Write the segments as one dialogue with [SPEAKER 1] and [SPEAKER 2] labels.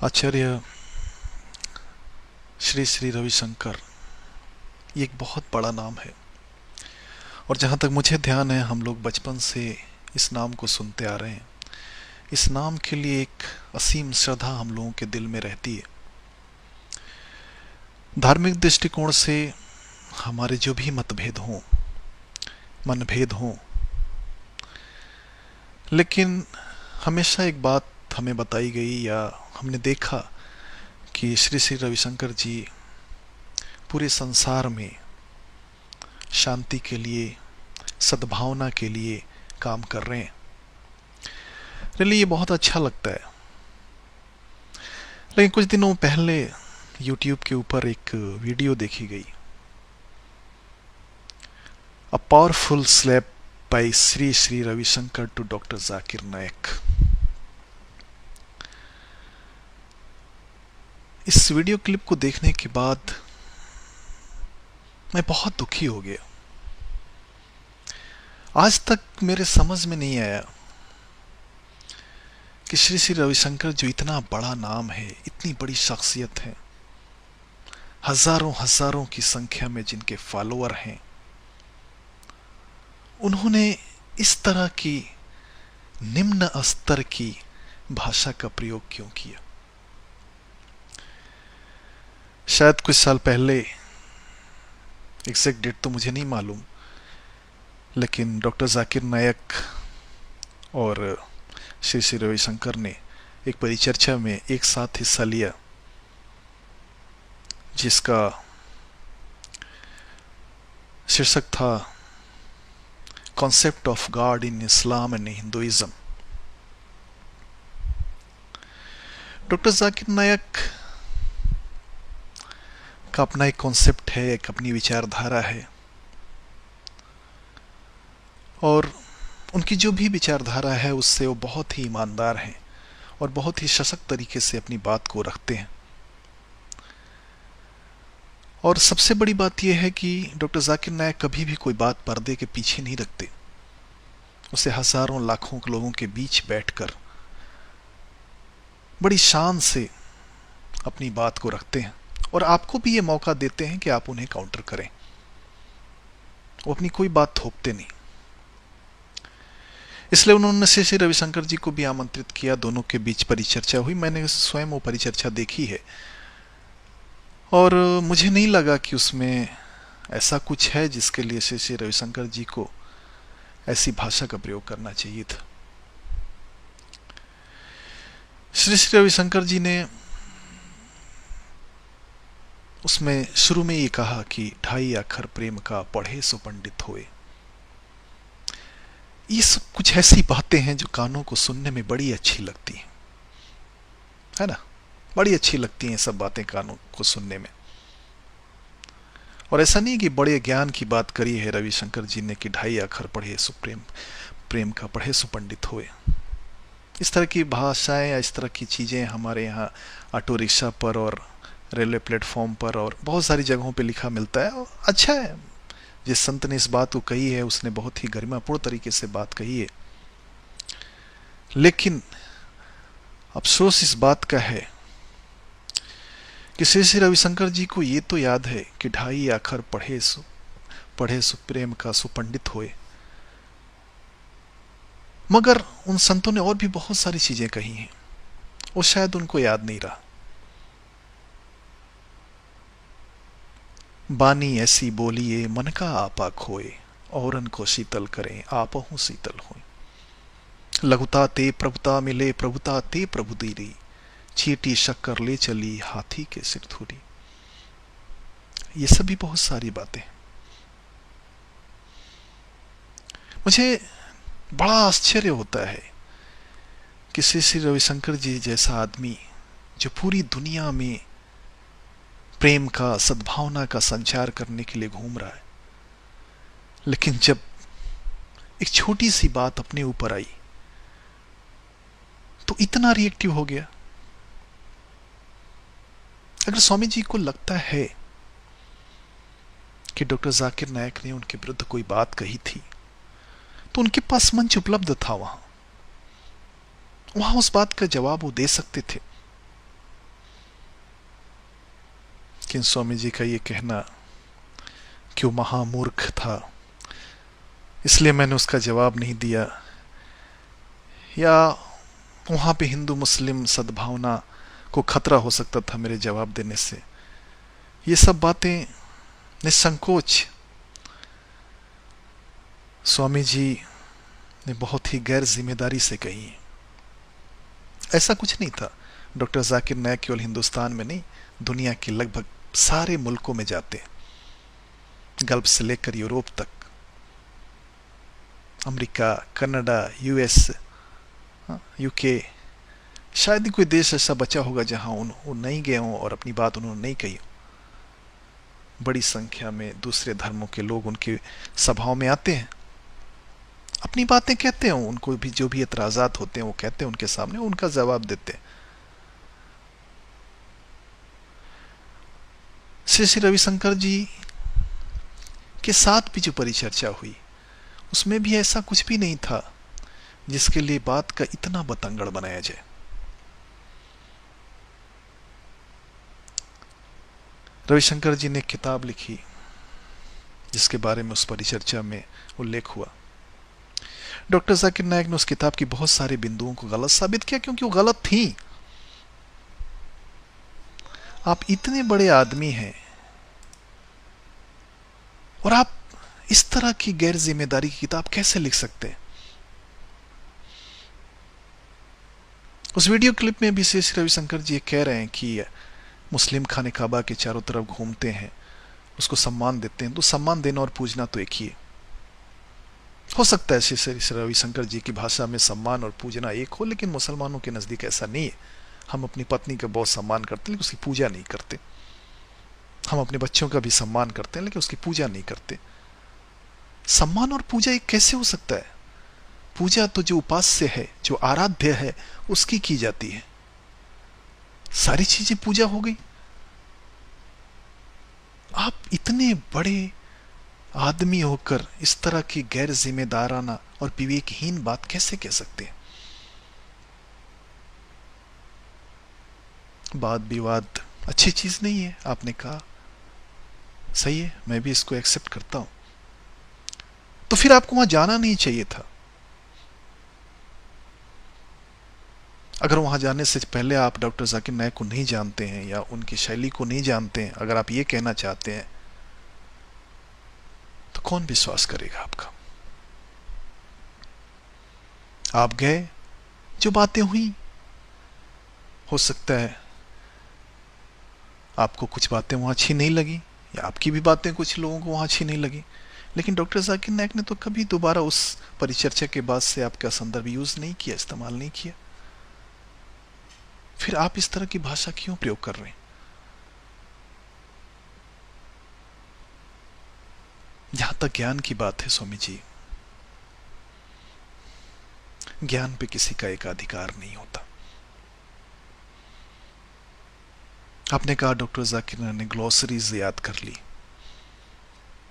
[SPEAKER 1] आचार्य श्री श्री रविशंकर, ये एक बहुत बड़ा नाम है। और जहाँ तक मुझे ध्यान है, हम लोग बचपन से इस नाम को सुनते आ रहे हैं। इस नाम के लिए एक असीम श्रद्धा हम लोगों के दिल में रहती है। धार्मिक दृष्टिकोण से हमारे जो भी मतभेद हों, मनभेद हों, लेकिन हमेशा एक बात हमें बताई गई या हमने देखा कि श्री श्री रविशंकर जी पूरे संसार में शांति के लिए, सद्भावना के लिए काम कर रहे हैं। रियली ये बहुत अच्छा लगता है। लेकिन कुछ दिनों पहले YouTube के ऊपर एक वीडियो देखी गई, a powerful slap by Shri Shri Ravishankar to doctor Zakir Naik. इस वीडियो क्लिप को देखने के बाद मैं बहुत दुखी हो गया। आज तक मेरे समझ में नहीं आया कि श्री श्री रविशंकर जो इतना बड़ा नाम है, इतनी बड़ी शख्सियत है, हजारों हजारों की संख्या में जिनके फॉलोअर हैं, उन्होंने इस तरह की निम्न स्तर की भाषा का प्रयोग क्यों किया। शायद कुछ साल पहले, एग्जैक्ट डेट तो मुझे नहीं मालूम, लेकिन डॉक्टर जाकिर नायक और श्री श्री रविशंकर ने एक परिचर्चा में एक साथ हिस्सा लिया, जिसका शीर्षक था concept of God in Islam and Hinduism. Doctor Zakir Naik का अपना एक कॉन्सेप्ट है, एक अपनी विचारधारा है, और उनकी जो भी विचारधारा है उससे वो बहुत ही ईमानदार हैं और बहुत ही सशक्त तरीके से अपनी बात को रखते हैं। और सबसे बड़ी बात यह है कि डॉक्टर जाकिर नायक कभी भी कोई बात पर्दे के पीछे नहीं रखते। उसे हजारों लाखों लोगों के बीच बैठकर बड़ी शान से अपनी बात को रखते हैं और आपको भी ये मौका देते हैं कि आप उन्हें काउंटर करें। वो अपनी कोई बात थोपते नहीं। इसलिए उन्होंने श्री श्री रविशंकर जी को भी आमंत्रित किया। दोनों के बीच परिचर्चा हुई। मैंने स्वयं वो परिचर्चा देखी है और मुझे नहीं लगा कि उसमें ऐसा कुछ है जिसके लिए श्री श्री रविशंकर जी को ऐसी भाषा का प्रयोग करना चाहिए था। श्री श्री रविशंकर जी ने उसमें शुरू में ये कहा कि 2.5 अक्षर प्रेम का पढ़े सो पंडित होए। ये सब कुछ ऐसी बातें हैं जो कानों को सुनने में बड़ी अच्छी लगती हैं, है ना? बड़ी अच्छी लगती हैं सब बातें कानों को सुनने में। और ऐसा नहीं कि बड़े ज्ञान की बात करी है रविशंकर जी ने कि 2.5 अक्षर पढ़े सो प्रेम का पढ़े सो पंडित होए। इस तरह की भाषाएं या इस तरह की चीजें हमारे यहाँ ऑटो रिक्शा पर और रेलवे प्लेटफॉर्म पर और बहुत सारी जगहों पे लिखा मिलता है। और अच्छा है, जिस संत ने इस बात को कही है उसने बहुत ही गरिमापूर्ण तरीके से बात कही है। लेकिन अफसोस इस बात का है कि श्री श्री रविशंकर जी को ये तो याद है कि 2.5 अक्षर पढ़े सो प्रेम का सो पंडित होए, मगर उन संतों ने और भी बहुत सारी चीजें कही हैं, वो शायद उनको याद नहीं रहा। बानी ऐसी बोलिए मन का आपा खोए, औरन को शीतल करें आपहु शीतल होए। लघुता ते प्रभुता मिले प्रभुता ते प्रभु दीरी, चीटी शक्कर ले चली हाथी के सिर धूरी। ये सभी बहुत सारी बातें। मुझे बड़ा आश्चर्य होता है कि श्री श्री रविशंकर जी जैसा आदमी जो पूरी दुनिया में प्रेम का, सद्भावना का संचार करने के लिए घूम रहा है, लेकिन जब एक छोटी सी बात अपने ऊपर आई तो इतना रिएक्टिव हो गया। अगर स्वामी जी को लगता है कि डॉक्टर जाकिर नायक ने उनके विरुद्ध कोई बात कही थी तो उनके पास मंच उपलब्ध था, वहां उस बात का जवाब वो दे सकते थे। लेकिन स्वामी जी का ये कहना कि वो महामूर्ख था, इसलिए मैंने उसका जवाब नहीं दिया, या वहाँ पे हिंदू मुस्लिम सद्भावना को खतरा हो सकता था मेरे जवाब देने से, ये सब बातें निसंकोच स्वामी जी ने बहुत ही गैर जिम्मेदारी से कही। ऐसा कुछ नहीं था। डॉक्टर जाकिर नायक केवल हिंदुस्तान में नहीं, दुनिया के लगभग सारे मुल्कों में जाते हैं, गल्फ से लेकर यूरोप तक, अमेरिका, कनाडा, यूएस, यूके, शायद ही कोई देश ऐसा बचा होगा जहां वो नहीं गए हों और अपनी बात उन्होंने नहीं कही हो। बड़ी संख्या में दूसरे धर्मों के लोग उनकी सभाओं में आते हैं, अपनी बातें कहते हैं, उनको भी जो भी एतराजात होते हैं वो कहते हैं उनके सामने, उनका जवाब देते हैं। श्री श्री रविशंकर जी के साथ भी जो परिचर्चा हुई उसमें भी ऐसा कुछ भी नहीं था जिसके लिए बात का इतना बतंगड़ बनाया जाए। रविशंकर जी ने एक किताब लिखी जिसके बारे में उस परिचर्चा में उल्लेख हुआ। डॉक्टर जाकिर नायक ने उस किताब की बहुत सारे बिंदुओं को गलत साबित किया क्योंकि वो गलत थी। आप इतने बड़े आदमी हैं और आप इस तरह की गैर जिम्मेदारी की किताब कैसे लिख सकते हैं? उस वीडियो क्लिप में भी श्री रविशंकर जी कह रहे हैं कि मुस्लिम खाने काबा के चारों तरफ घूमते हैं, उसको सम्मान देते हैं, तो सम्मान देना और पूजना तो एक ही है। हो सकता है श्री रविशंकर जी की भाषा में सम्मान और पूजना एक हो, लेकिन मुसलमानों के नज़दीक ऐसा नहीं है। हम अपनी पत्नी का बहुत सम्मान करते हैं लेकिन उसकी पूजा नहीं करते। हम अपने बच्चों का भी सम्मान करते हैं लेकिन उसकी पूजा नहीं करते। सम्मान और पूजा एक कैसे हो सकता है? पूजा तो जो उपास्य है, जो आराध्य है, उसकी की जाती है। सारी चीजें पूजा हो गई। आप इतने बड़े आदमी होकर इस तरह की गैर जिम्मेदाराना और विवेकहीन बात कैसे कह सकते हैं? वाद विवाद अच्छी चीज नहीं है, आपने कहा, सही है, मैं भी इसको एक्सेप्ट करता हूं। तो फिर आपको वहां जाना नहीं चाहिए था। अगर वहां जाने से पहले आप डॉक्टर जाकिर नायक को नहीं जानते हैं या उनकी शैली को नहीं जानते हैं, अगर आप ये कहना चाहते हैं, तो कौन विश्वास करेगा आपका? आप गए, जो बातें हुई, हो सकता है आपको कुछ बातें वहां अच्छी नहीं लगी या आपकी भी बातें कुछ लोगों को वहां अच्छी नहीं लगी, लेकिन डॉक्टर जाकिर नायक ने तो कभी दोबारा उस परिचर्चा के बाद से आपका संदर्भ यूज नहीं किया, इस्तेमाल नहीं किया। फिर आप इस तरह की भाषा क्यों प्रयोग कर रहे हैं? जहां तक ज्ञान की बात है स्वामी जी, ज्ञान पे किसी का एकाधिकार नहीं होता। आपने कहा डॉक्टर जाकिर ने ग्लॉसरीज याद कर ली।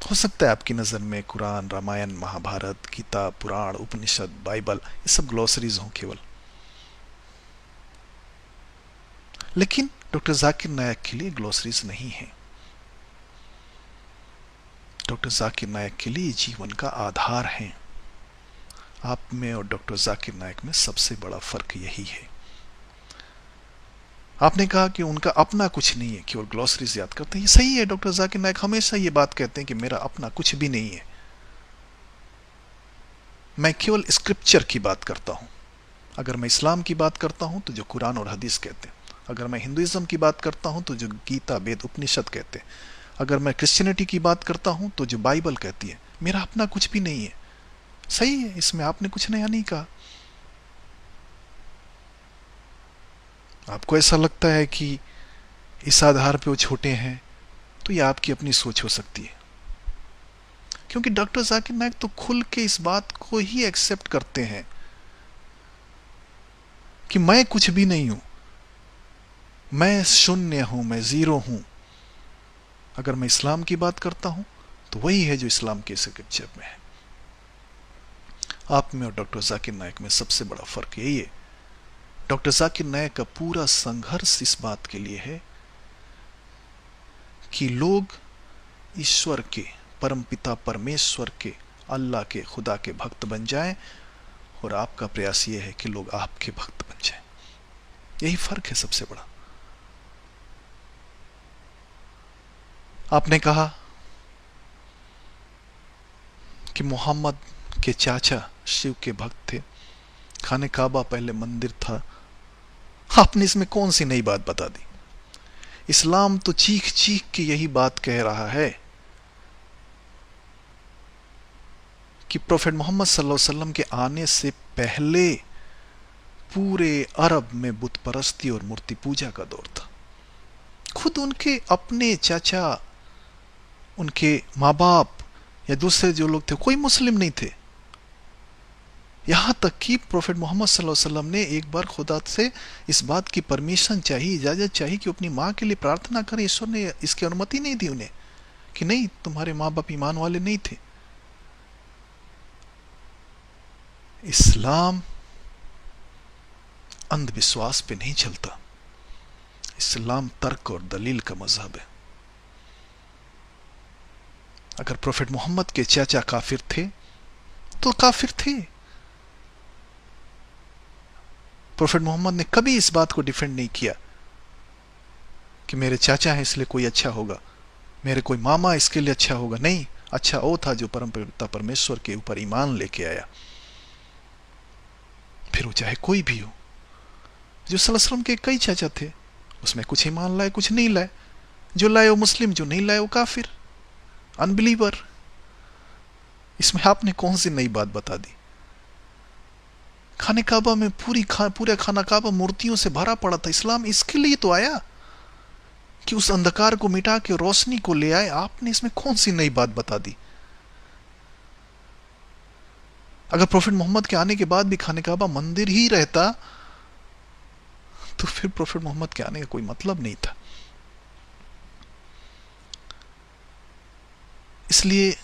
[SPEAKER 1] हो सकता है आपकी नजर में कुरान, रामायण, महाभारत, गीता, पुराण, उपनिषद, बाइबल, ये सब ग्लॉसरीज हों केवल, लेकिन डॉक्टर जाकिर नायक के लिए ग्लॉसरीज नहीं है। डॉक्टर जाकिर नायक के लिए जीवन का आधार है। आप में और डॉक्टर जाकिर नायक में सबसे बड़ा फर्क यही है। आपने कहा कि उनका अपना कुछ नहीं है, केवल ग्लॉसरीज याद करते हैं। ये सही है, डॉक्टर जाकिर नायक हमेशा ये बात कहते हैं कि मेरा अपना कुछ भी नहीं है, मैं केवल स्क्रिप्चर की बात करता हूं। अगर मैं इस्लाम की बात करता हूं तो जो कुरान और हदीस कहते हैं, अगर मैं हिंदुइज्म की बात करता हूं तो जो गीता, वेद, उपनिषद कहते हैं, अगर मैं क्रिश्चियनिटी की बात करता हूं तो जो बाइबल कहती है। मेरा अपना कुछ भी नहीं है। सही है, इसमें आपने कुछ नया नहीं कहा। आपको ऐसा लगता है कि इस आधार पे वो छोटे हैं, तो ये आपकी अपनी सोच हो सकती है, क्योंकि डॉक्टर जाकिर नायक तो खुल के इस बात को ही एक्सेप्ट करते हैं कि मैं कुछ भी नहीं हूं, मैं शून्य हूं, मैं जीरो हूं। अगर मैं इस्लाम की बात करता हूं तो वही है जो इस्लाम के स्क्रिप्चर में है। आप में और डॉक्टर जाकिर नायक में सबसे बड़ा फर्क यही है। डॉक्टर जाकिर नायक का पूरा संघर्ष इस बात के लिए है कि लोग ईश्वर के, परमपिता परमेश्वर के, अल्लाह के, खुदा के भक्त बन जाएं, और आपका प्रयास ये है कि लोग आपके भक्त बन जाएं। यही फर्क है सबसे बड़ा। आपने कहा कि मोहम्मद के चाचा शिव के भक्त थे, खाने काबा पहले मंदिर था। आपने इसमें कौन सी नई बात बता दी? इस्लाम तो चीख चीख के यही बात कह रहा है कि प्रोफेट मोहम्मद सल्लल्लाहु अलैहि वसल्लम के आने से पहले पूरे अरब में बुत परस्ती और मूर्ति पूजा का दौर था। खुद उनके अपने चाचा, उनके माँ बाप या दूसरे जो लोग थे, कोई मुस्लिम नहीं थे। यहां तक कि प्रोफेट मोहम्मद सल्लल्लाहु अलैहि वसल्लम ने एक बार खुदा से इस बात की परमिशन चाहिए, इजाजत चाहिए कि अपनी माँ के लिए प्रार्थना करें। ईश्वर ने इसकी अनुमति नहीं दी उन्हें कि नहीं, तुम्हारे माँ बाप ईमान वाले नहीं थे। इस्लाम अंधविश्वास पे नहीं चलता। इस्लाम तर्क और दलील का मजहब है। अगर प्रोफेट मोहम्मद के चाचा काफिर थे तो काफिर थे। प्रोफेट मोहम्मद ने कभी इस बात को डिफेंड नहीं किया कि मेरे चाचा हैं इसलिए कोई अच्छा होगा, मेरे कोई मामा इसके लिए अच्छा होगा। नहीं, अच्छा वो था जो परमपिता परमेश्वर के ऊपर ईमान लेके आया, फिर वो चाहे कोई भी हो। जो सल्लल्लाहु अलैहि वसल्लम के कई चाचा थे, उसमें कुछ ईमान लाए, कुछ नहीं लाए। जो लाए वो मुस्लिम, जो नहीं लाए वो काफिर, अनबिलीवर। इसमें आपने कौन सी नई बात बता दी? खाने काबा में पूरा खाना काबा मूर्तियों से भरा पड़ा था। इस्लाम इसके लिए तो आया कि उस अंधकार को मिटा के रोशनी को ले आए। आपने इसमें कौन सी नई बात बता दी? अगर प्रोफेट मोहम्मद के आने के बाद भी खाने काबा मंदिर ही रहता तो फिर प्रोफेट मोहम्मद के आने का कोई मतलब नहीं था। इसलिए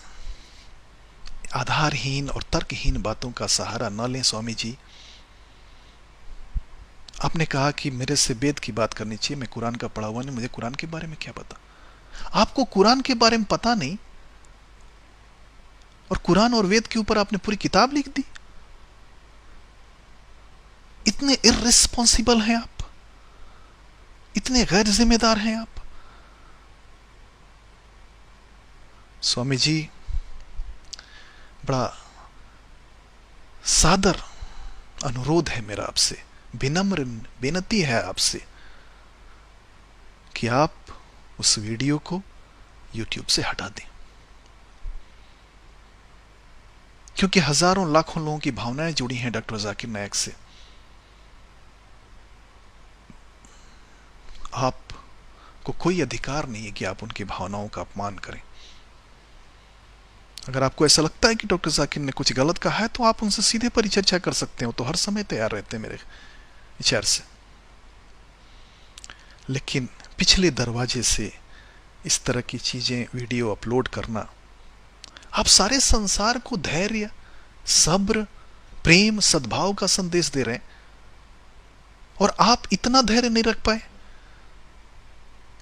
[SPEAKER 1] आधारहीन और तर्कहीन बातों का सहारा न लें स्वामी जी। आपने कहा कि मेरे से वेद की बात करनी चाहिए, मैं कुरान का पढ़ा हुआ नहीं, मुझे कुरान के बारे में क्या पता। आपको कुरान के बारे में पता नहीं और कुरान और वेद के ऊपर आपने पूरी किताब लिख दी। इतने इर्रिस्पॉन्सिबल हैं आप, इतने गैर जिम्मेदार हैं आप। स्वामी जी, बड़ा सादर अनुरोध है मेरा आपसे, विनम्र बेनती है आपसे कि आप उस वीडियो को YouTube से हटा दें, क्योंकि हजारों लाखों लोगों की भावनाएं जुड़ी हैं डॉक्टर जाकिर नायक से। आपको कोई अधिकार नहीं है कि आप उनकी भावनाओं का अपमान करें। अगर आपको ऐसा लगता है कि डॉक्टर जाकिर ने कुछ गलत कहा है तो आप उनसे सीधे पर ही चर्चा कर सकते हो, तो हर समय तैयार रहते हैं मेरे विचार से। लेकिन पिछले दरवाजे से इस तरह की चीजें वीडियो अपलोड करना, आप सारे संसार को धैर्य, सब्र, प्रेम, सद्भाव का संदेश दे रहे हैं और आप इतना धैर्य नहीं रख पाए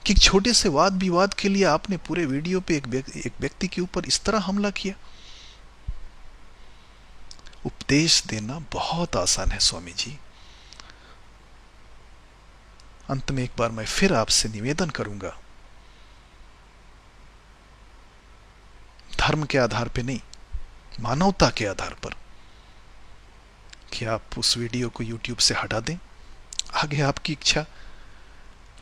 [SPEAKER 1] कि छोटे से वाद विवाद के लिए आपने पूरे वीडियो पे एक व्यक्ति के ऊपर इस तरह हमला किया। उपदेश देना बहुत आसान है स्वामी जी। अंत में एक बार मैं फिर आपसे निवेदन करूंगा, धर्म के आधार पे नहीं, मानवता के आधार पर, कि आप उस वीडियो को YouTube से हटा दें। आगे आपकी इच्छा।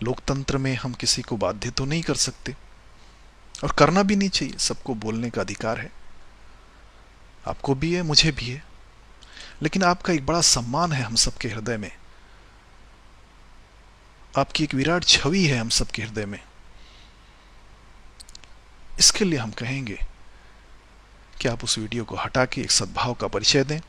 [SPEAKER 1] लोकतंत्र में हम किसी को बाध्य तो नहीं कर सकते और करना भी नहीं चाहिए, सबको बोलने का अधिकार है, आपको भी है, मुझे भी है। लेकिन आपका एक बड़ा सम्मान है हम सबके हृदय में, आपकी एक विराट छवि है हम सबके हृदय में। इसके लिए हम कहेंगे कि आप उस वीडियो को हटा के एक सद्भाव का परिचय दें